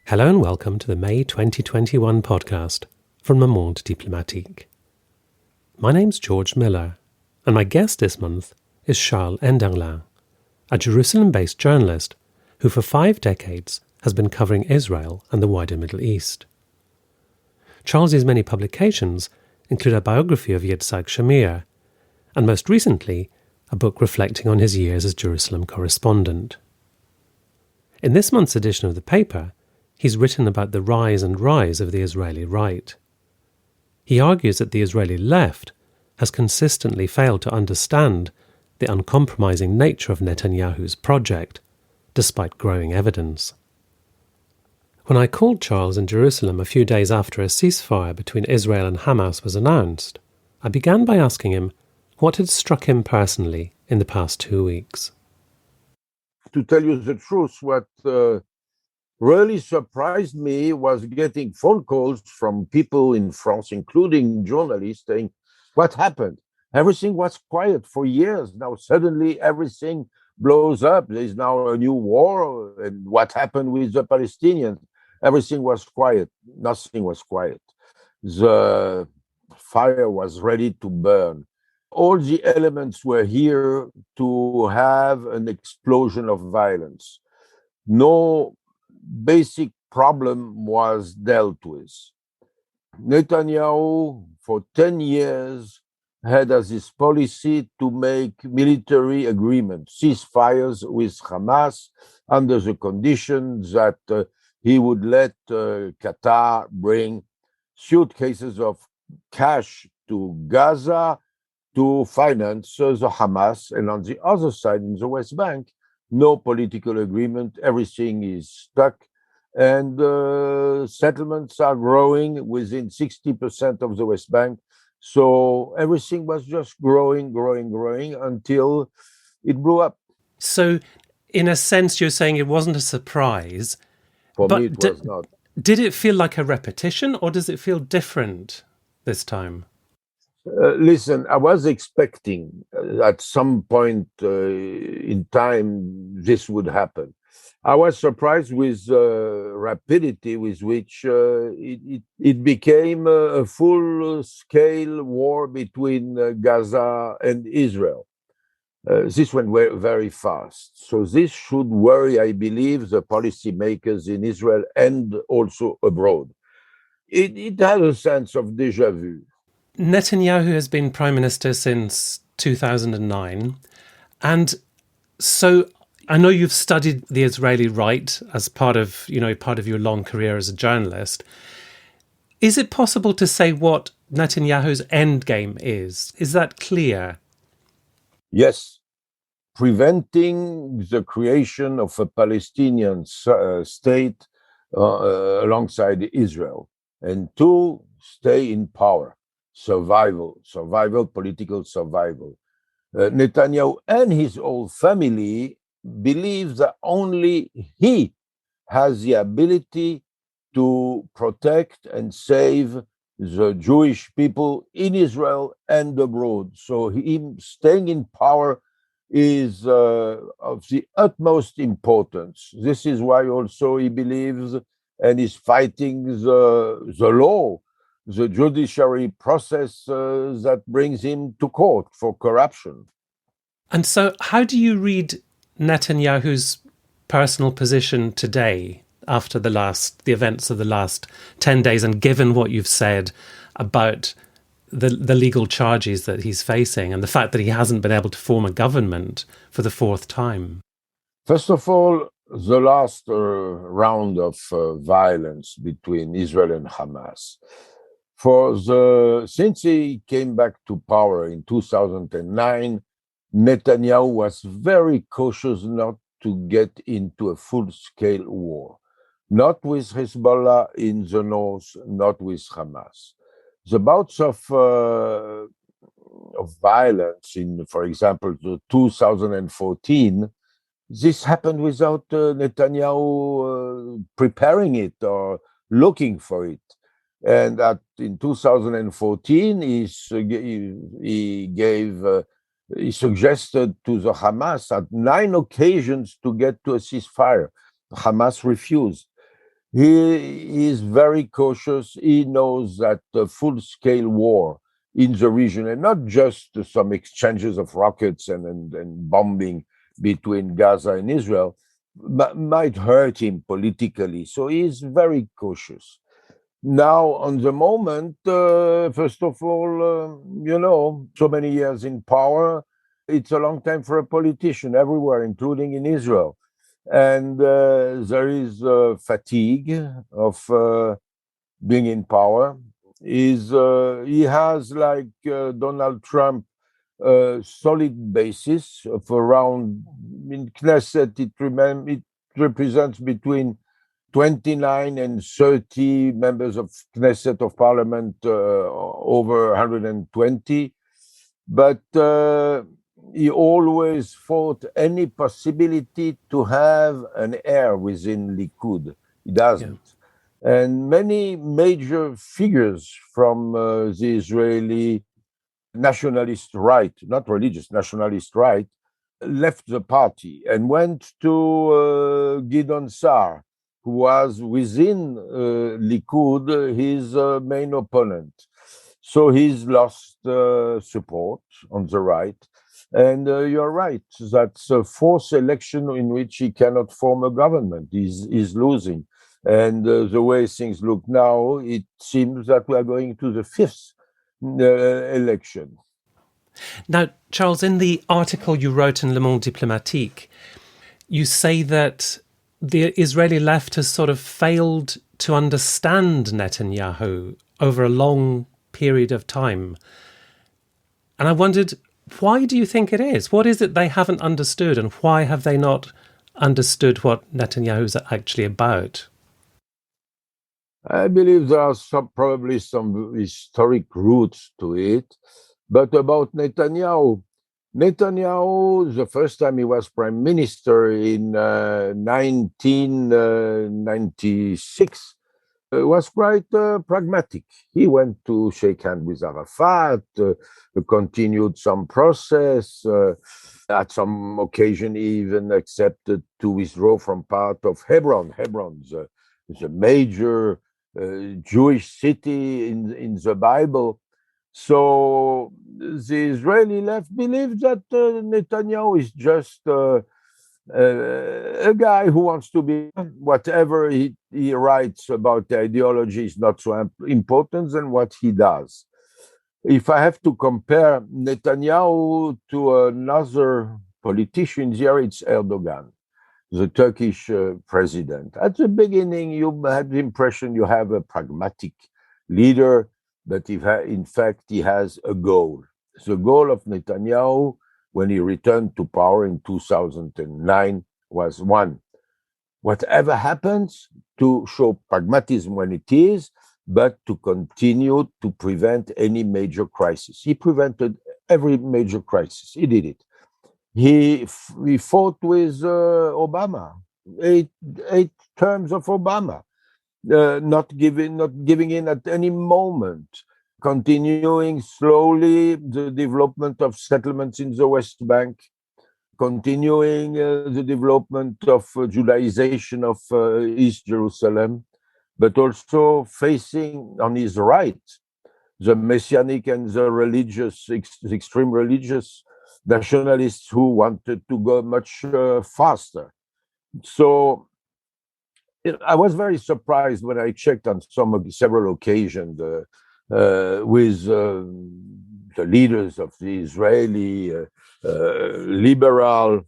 Hello and welcome to the May 2021 podcast from the Monde diplomatique. My name's George Miller, and my guest this month is Charles Enderlin, a Jerusalem-based journalist who for 5 decades has been covering Israel and the wider Middle East. Charles's many publications include a biography of Yitzhak Shamir, and most recently, a book reflecting on his years as Jerusalem correspondent. In this month's edition of the paper, he's written about the rise and rise of the Israeli right. He argues that the Israeli left has consistently failed to understand the uncompromising nature of Netanyahu's project, despite growing evidence. When I called Charles in Jerusalem a few days after a ceasefire between Israel and Hamas was announced, I began by asking him what had struck him personally in the past 2 weeks. To tell you the truth, what really surprised me was getting phone calls from people in France, including journalists, saying, what happened? Everything was quiet for years. Now suddenly everything blows up. There is now a new war. And what happened with the Palestinians? Everything was quiet. Nothing was quiet. The fire was ready to burn. All the elements were here to have an explosion of violence. No basic problem was dealt with. Netanyahu, for 10 years, had as his policy to make military agreements, ceasefires with Hamas, under the condition that he would let Qatar bring suitcases of cash to Gaza to finance the Hamas. And on the other side, in the West Bank, no political agreement, everything is stuck, and settlements are growing within 60% of the West Bank. So everything was just growing until it blew up. So, in a sense, you're saying it wasn't a surprise. For me, it was not. Did it feel like a repetition, or does it feel different this time? Listen, I was expecting at some point in time this would happen. I was surprised with rapidity with which it became a full-scale war between Gaza and Israel. This went very fast. So this should worry, I believe, the policymakers in Israel and also abroad. It had a sense of déjà vu. Netanyahu has been prime minister since 2009. And so I know you've studied the Israeli right as part of your long career as a journalist. Is it possible to say what Netanyahu's endgame is? Is that clear? Yes. Preventing the creation of a Palestinian state alongside Israel. And 2, stay in power. Survival, political survival. Netanyahu and his whole family believe that only he has the ability to protect and save the Jewish people in Israel and abroad. So him staying in power is of the utmost importance. This is why also he believes and is fighting the law, the judiciary process that brings him to court for corruption. And so how do you read Netanyahu's personal position today after the events of the last 10 days and given what you've said about the legal charges that he's facing and the fact that he hasn't been able to form a government for the 4th time? First of all, the last round of violence between Israel and Hamas. Since he came back to power in 2009, Netanyahu was very cautious not to get into a full-scale war, not with Hezbollah in the north, not with Hamas. The bouts of violence in, for example, 2014, this happened without Netanyahu preparing it or looking for it. And in 2014, he gave He suggested to the Hamas at 9 occasions to get to a ceasefire. Hamas refused. He is very cautious. He knows that a full-scale war in the region, and not just some exchanges of rockets and bombing between Gaza and Israel, might hurt him politically. So he is very cautious. Now, on the moment, first of all, so many years in power, it's a long time for a politician everywhere, including in Israel. And there is fatigue of being in power. He has, like Donald Trump, a solid basis of around, in Knesset, it represents between 29 and 30 members of Knesset, of Parliament, over 120. But he always fought any possibility to have an heir within Likud. He doesn't. Yeah. And many major figures from the Israeli nationalist right, not religious, nationalist right, left the party and went to Gideon Sa'ar, who was within Likud his main opponent. So he's lost support on the right. And you're right, that's a fourth election in which he cannot form a government. He's losing. And the way things look now, it seems that we are going to the fifth election. Now, Charles, in the article you wrote in Le Monde diplomatique, you say that the Israeli left has sort of failed to understand Netanyahu over a long period of time. And I wondered, why do you think it is? What is it they haven't understood, and why have they not understood what Netanyahu is actually about? I believe there are probably some historic roots to it. But about Netanyahu, the first time he was prime minister in 1996, was quite pragmatic. He went to shake hands with Arafat, continued some process. At some occasion, he even accepted to withdraw from part of Hebron. Hebron's a major Jewish city in the Bible. So the Israeli left believes that Netanyahu is just a guy who wants to be, whatever he writes about the ideology is not so important than what he does. If I have to compare Netanyahu to another politician here, it's Erdogan, the Turkish president. At the beginning, you had the impression you have a pragmatic leader, but in fact, he has a goal. The goal of Netanyahu, when he returned to power in 2009, was one: whatever happens, to show pragmatism when it is, but to continue to prevent any major crisis. He prevented every major crisis. He did it. He fought with Obama, eight terms of Obama. Not giving in at any moment, continuing slowly the development of settlements in the West Bank, continuing the development of Judaization of East Jerusalem, but also facing on his right the Messianic and the religious, extreme religious nationalists who wanted to go much faster. So I was very surprised when I checked on several occasions with the leaders of the Israeli liberal,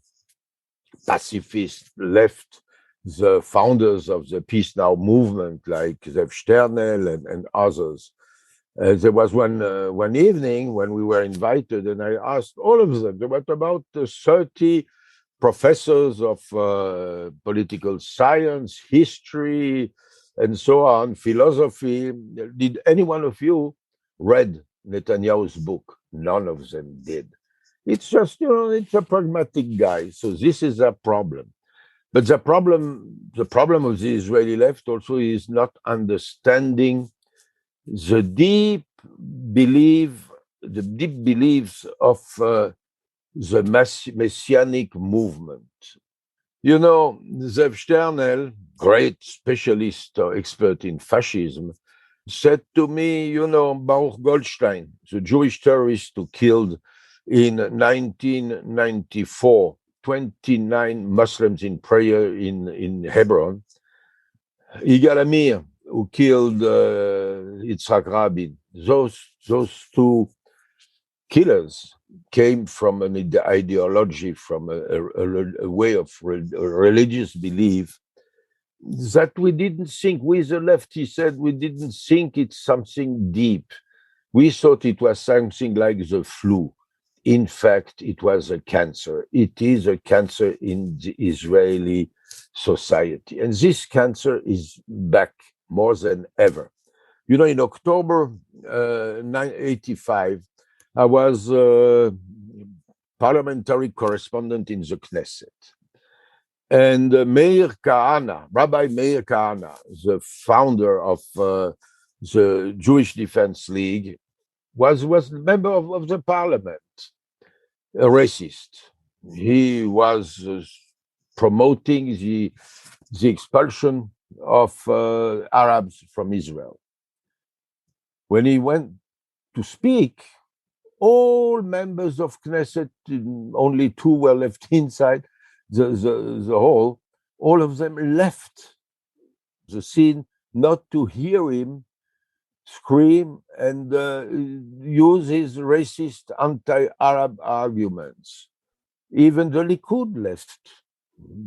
pacifist left, the founders of the Peace Now movement, like Zev Sternel and others. There was one evening when we were invited, and I asked all of them. There were about 30 professors of political science, history, and so on, philosophy. Did any one of you read Netanyahu's book? None of them did. It's just, it's a pragmatic guy. So this is a problem. But the problem of the Israeli left also is not understanding the deep beliefs of the messianic movement. You know, Zev Sternel, great specialist or expert in fascism, said to me, you know, Baruch Goldstein, the Jewish terrorist who killed in 1994 29 Muslims in prayer in Hebron, Yigal Amir, who killed Yitzhak Rabin, those two killers came from an ideology, from a way of religious belief that we didn't think. We, the left, he said, we didn't think it's something deep. We thought it was something like the flu. In fact, it was a cancer. It is a cancer in the Israeli society. And this cancer is back more than ever. You know, in October 1985, I was parliamentary correspondent in the Knesset. And Meir Kahana, Rabbi Meir Kahana, the founder of the Jewish Defense League, was a member of the parliament, a racist. He was promoting the expulsion of Arabs from Israel. When he went to speak, all members of Knesset, only two were left inside the hall, all of them left the scene not to hear him scream and use his racist anti-Arab arguments. Even the Likud left,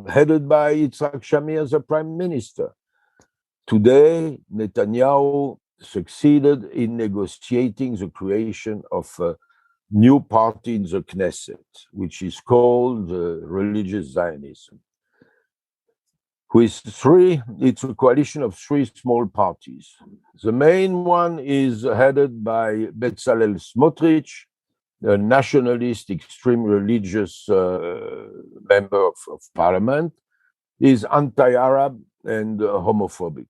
headed by Yitzhak Shamir as the prime minister. Today, Netanyahu succeeded in negotiating the creation of a new party in the Knesset, which is called Religious Zionism. It's a coalition of three small parties. The main one is headed by Bezalel Smotrich, a nationalist, extreme religious member of parliament. Is anti-Arab and homophobic.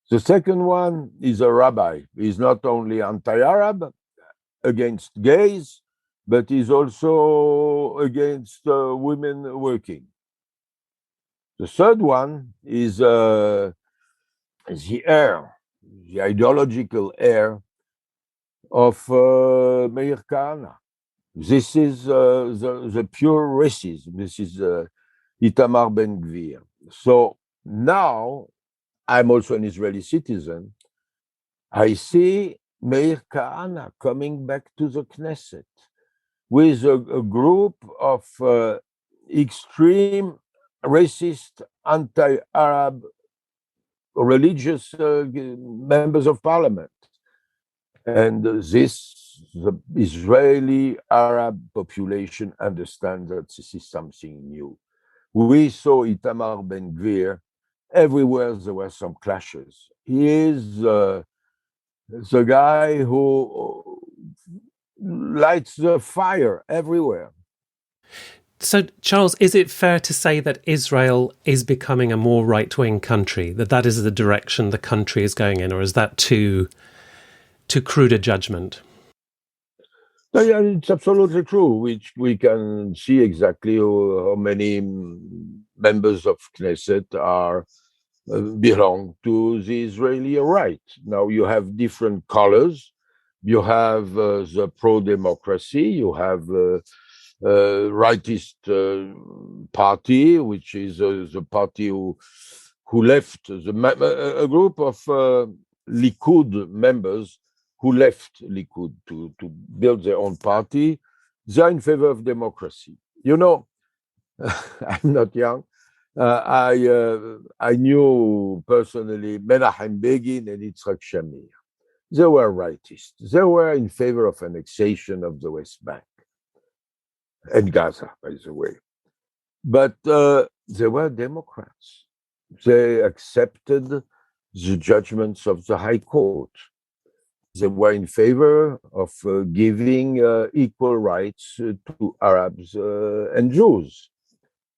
The second one is a rabbi. He's not only anti-Arab, against gays, but he's also against women working. The third one is the ideological heir of Meir Kahana. This is the pure racism. This is Itamar Ben Gvir. So now I'm also an Israeli citizen. I see Meir Kahana coming back to the Knesset with a group of extreme racist, anti-Arab, religious members of parliament. And the Israeli Arab population understands that this is something new. We saw Itamar Ben Gvir everywhere. There were some clashes. He is the guy who lights the fire everywhere. So, Charles, is it fair to say that Israel is becoming a more right-wing country, that is the direction the country is going in, or is that too crude a judgment? No, yeah, it's absolutely true. We can see exactly how many members of Knesset belong to the Israeli right. Now you have different colors. You have the pro-democracy. You have rightist party, which is the party who left a group of Likud members who left Likud to build their own party. They're in favor of democracy. You know, I'm not young. I knew personally Menachem Begin and Yitzhak Shamir. They were rightists. They were in favor of annexation of the West Bank and Gaza, by the way. But they were Democrats. They accepted the judgments of the High Court. They were in favor of giving equal rights to Arabs and Jews.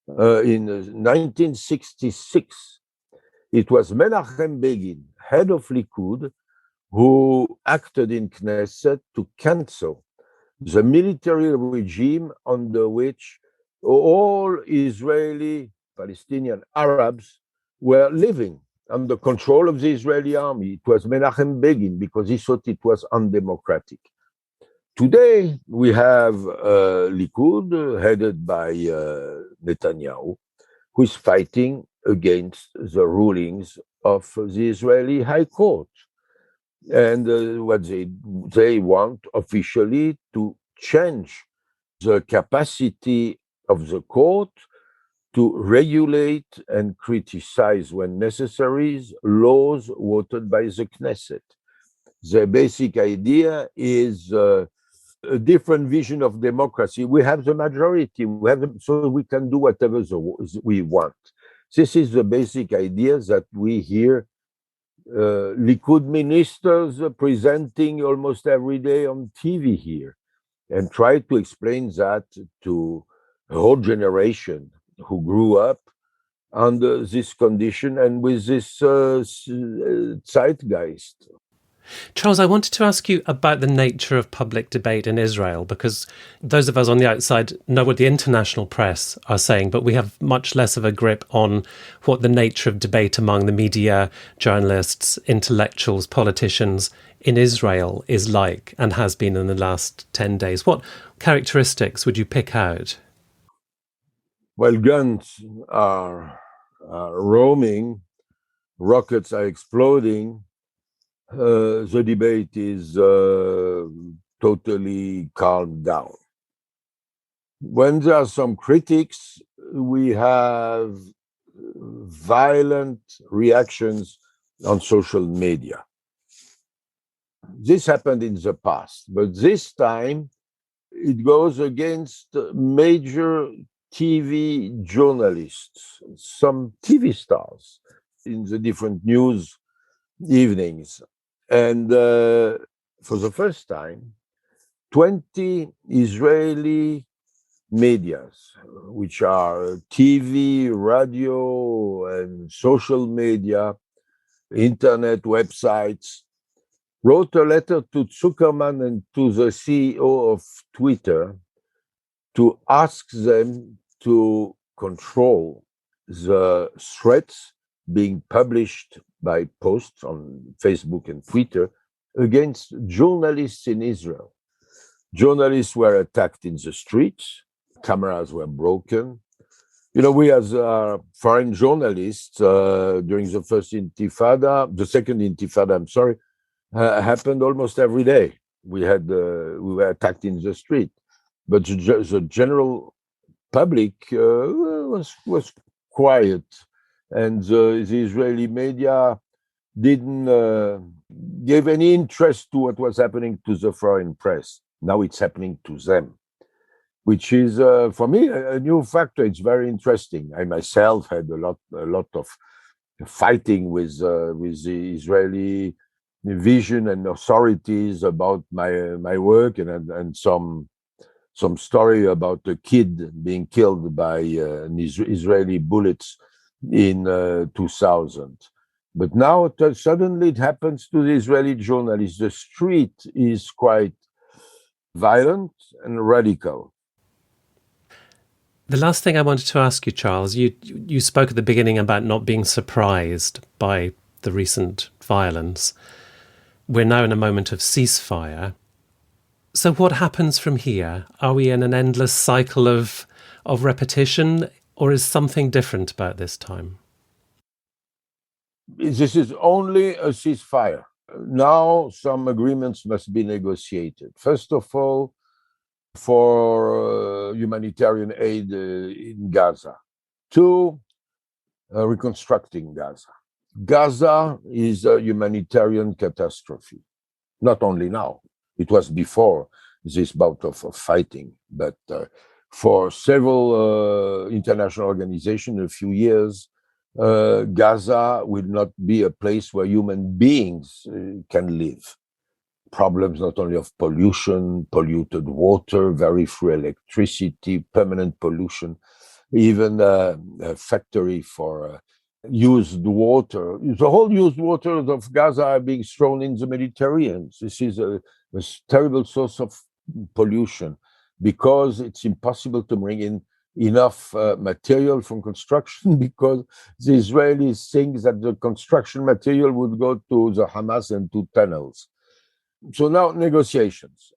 In 1966, it was Menachem Begin, head of Likud, who acted in Knesset to cancel the military regime under which all Israeli, Palestinian Arabs were living under control of the Israeli army. It was Menachem Begin because he thought it was undemocratic. Today, we have Likud headed by Netanyahu, who is fighting against the rulings of the Israeli High Court. And what they want officially to change the capacity of the court to regulate and criticize when necessary laws voted by the Knesset. The basic idea is a different vision of democracy. We have the majority, so we can do whatever we want. This is the basic idea that we hear Likud ministers presenting almost every day on TV here, and try to explain that to a whole generation who grew up under this condition and with this zeitgeist. Charles, I wanted to ask you about the nature of public debate in Israel, because those of us on the outside know what the international press are saying, but we have much less of a grip on what the nature of debate among the media, journalists, intellectuals, politicians in Israel is like and has been in the last 10 days. What characteristics would you pick out? Well, guns are roaming, rockets are exploding. The debate is totally calmed down. When there are some critics, we have violent reactions on social media. This happened in the past, but this time it goes against major TV journalists, some TV stars in the different news evenings. And for the first time, 20 Israeli medias, which are TV, radio, and social media, internet websites, wrote a letter to Zuckerman and to the CEO of Twitter to ask them to control the threats being published by posts on Facebook and Twitter against journalists in Israel. Journalists were attacked in the streets, cameras were broken. You know, we as foreign journalists during the first intifada, the second intifada, I'm sorry, happened almost every day. We were attacked in the street, but the general public was quiet, and the Israeli media didn't give any interest to what was happening to the foreign press. Now it's happening to them, which is for me a new factor. It's very interesting. I myself had a lot of fighting with the Israeli vision and authorities about my work, and some story about a kid being killed by Israeli bullets in 2000. But now suddenly it happens to the Israeli journalists. The street is quite violent and radical. The last thing I wanted to ask you, Charles, you spoke at the beginning about not being surprised by the recent violence. We're now in a moment of ceasefire. So what happens from here? Are we in an endless cycle of repetition, or is something different about this time? This is only a ceasefire. Now some agreements must be negotiated. First of all, for humanitarian aid in Gaza. Two, reconstructing Gaza. Gaza is a humanitarian catastrophe, not only now. It was before this bout of fighting, but for several international organizations, a few years, Gaza will not be a place where human beings can live. Problems not only of pollution, polluted water, very free electricity, permanent pollution, even a factory for used water. The whole used waters of Gaza are being thrown in the Mediterranean. This is a terrible source of pollution, because it's impossible to bring in enough material from construction, because the Israelis think that the construction material would go to the Hamas and to tunnels. So now negotiations.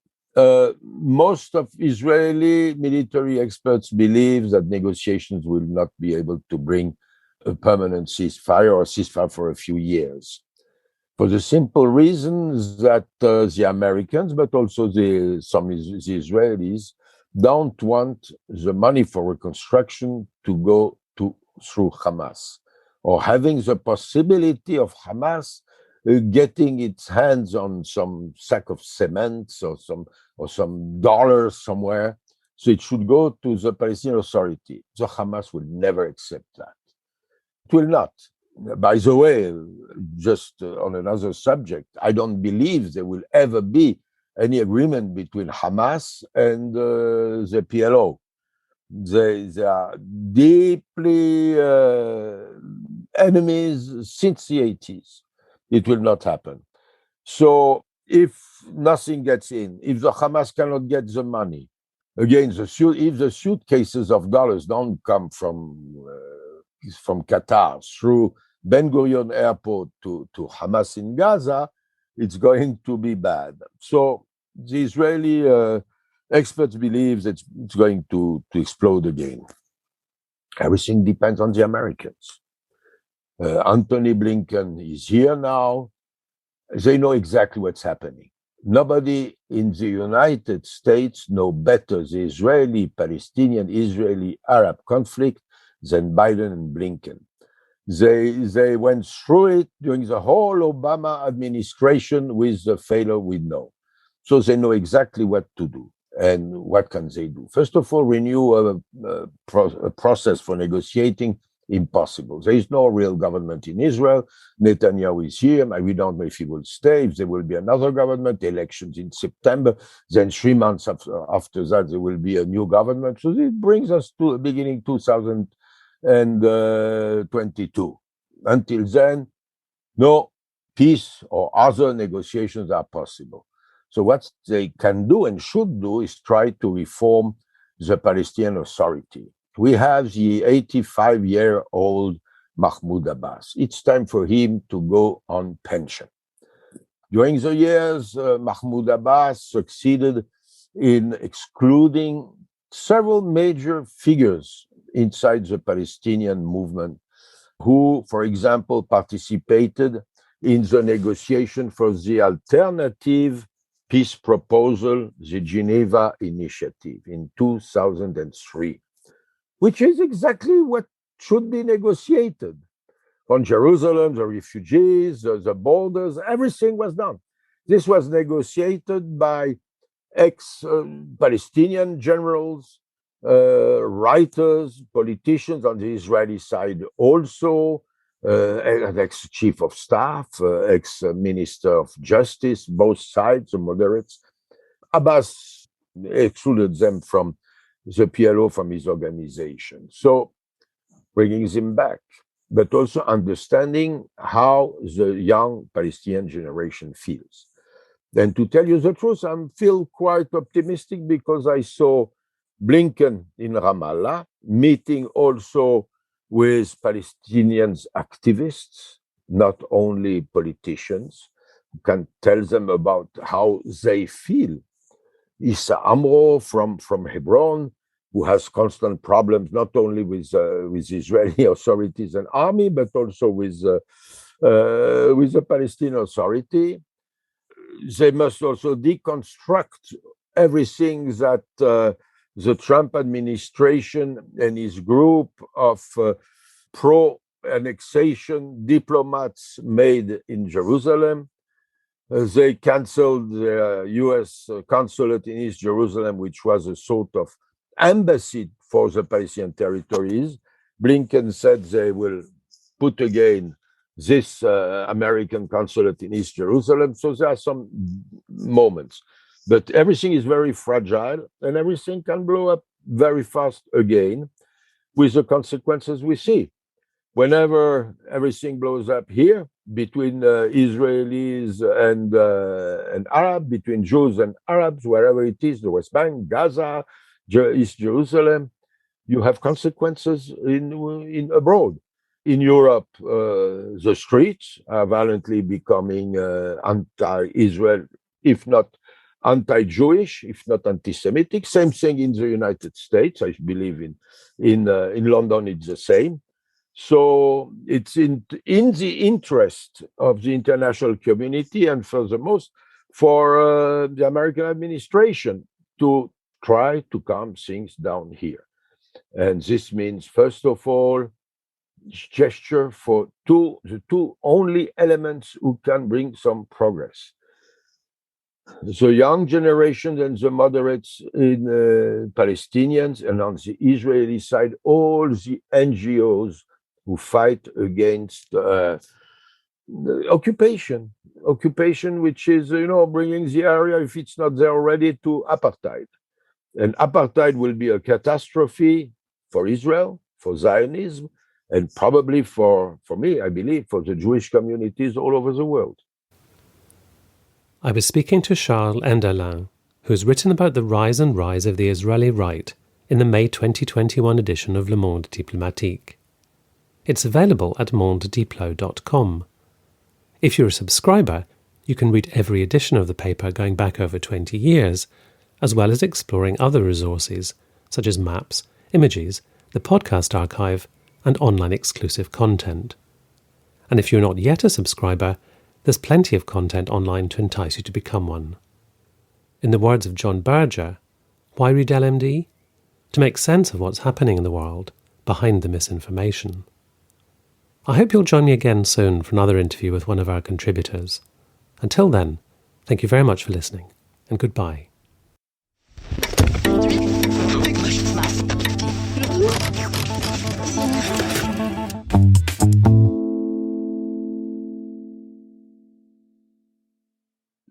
Most of Israeli military experts believe that negotiations will not be able to bring a permanent ceasefire or ceasefire for a few years, for the simple reasons that the Americans, but also the Israelis, don't want the money for reconstruction to go through Hamas, or having the possibility of Hamas getting its hands on some sack of cement or some dollars somewhere. So it should go to the Palestinian Authority. The Hamas will never accept that. It will not. By the way, just on another subject, I don't believe there will ever be any agreement between Hamas and the PLO. They are deeply enemies since the 80s. It will not happen. So if nothing gets in, if the Hamas cannot get the money, again, if the suitcases of dollars don't come from Qatar through Ben Gurion Airport to Hamas in Gaza, it's going to be bad. So the Israeli experts believe that it's going to explode again. Everything depends on the Americans. Antony Blinken is here now. They know exactly what's happening. Nobody in the United States knows better the Israeli-Palestinian, Israeli-Arab conflict than Biden and Blinken. They went through it during the whole Obama administration with the failure we know. So they know exactly what to do. And what can they do? First of all, renew a process for negotiating. Impossible. There is no real government in Israel. Netanyahu is here. We don't know if he will stay, if there will be another government, elections in September. Then 3 months after that, there will be a new government. So it brings us to beginning 2022. Until then, no peace or other negotiations are possible. So what they can do and should do is try to reform the Palestinian Authority. We have the 85-year-old Mahmoud Abbas. It's time for him to go on pension. During the years, Mahmoud Abbas succeeded in excluding several major figures inside the Palestinian movement who, for example, participated in the negotiation for the alternative peace proposal, the Geneva Initiative, in 2003. Which is exactly what should be negotiated. On Jerusalem, the refugees, the borders, everything was done. This was negotiated by ex-Palestinian generals, writers, politicians on the Israeli side also, ex-chief of staff, ex-minister of justice, both sides, the moderates. Abbas excluded them from the PLO, from his organization. So bringing them back, but also understanding how the young Palestinian generation feels. And to tell you the truth, I feel quite optimistic because I saw Blinken in Ramallah, meeting also with Palestinian activists, not only politicians, who can tell them about how they feel. Issa Amro from Hebron, who has constant problems not only with Israeli authorities and army, but also with the Palestinian Authority. They must also deconstruct everything that the Trump administration and his group of pro-annexation diplomats made in Jerusalem. They canceled the U.S. consulate in East Jerusalem, which was a sort of embassy for the Palestinian territories. Blinken said they will put again this American consulate in East Jerusalem. So there are some moments, but everything is very fragile and everything can blow up very fast again with the consequences we see. whenever everything blows up here between Israelis and Arab, between Jews and Arabs, wherever it is, the West Bank, Gaza, East Jerusalem, you have consequences in abroad. In Europe, the streets are violently becoming anti-Israel, if not anti-Jewish, if not anti-Semitic. Same thing in the United States. I believe in London it's the same. So it's in the interest of the international community and furthermore for the American administration to try to calm things down here. And this means, first of all, gesture for the two only elements who can bring some progress. The young generation and the moderates in Palestinians, and on the Israeli side, all the NGOs who fight against occupation, which is, bringing the area, if it's not there already, to apartheid. And apartheid will be a catastrophe for Israel, for Zionism, and probably for me, I believe, for the Jewish communities all over the world. I was speaking to Charles Enderlin, who's written about the rise and rise of the Israeli right in the May 2021 edition of Le Monde diplomatique. It's available at mondediplo.com. If you're a subscriber, you can read every edition of the paper going back over 20 years, as well as exploring other resources such as maps, images, the podcast archive, and online exclusive content. And if you're not yet a subscriber, there's plenty of content online to entice you to become one. In the words of John Berger, why read LMD? To make sense of what's happening in the world behind the misinformation. I hope you'll join me again soon for another interview with one of our contributors. Until then, thank you very much for listening, and goodbye.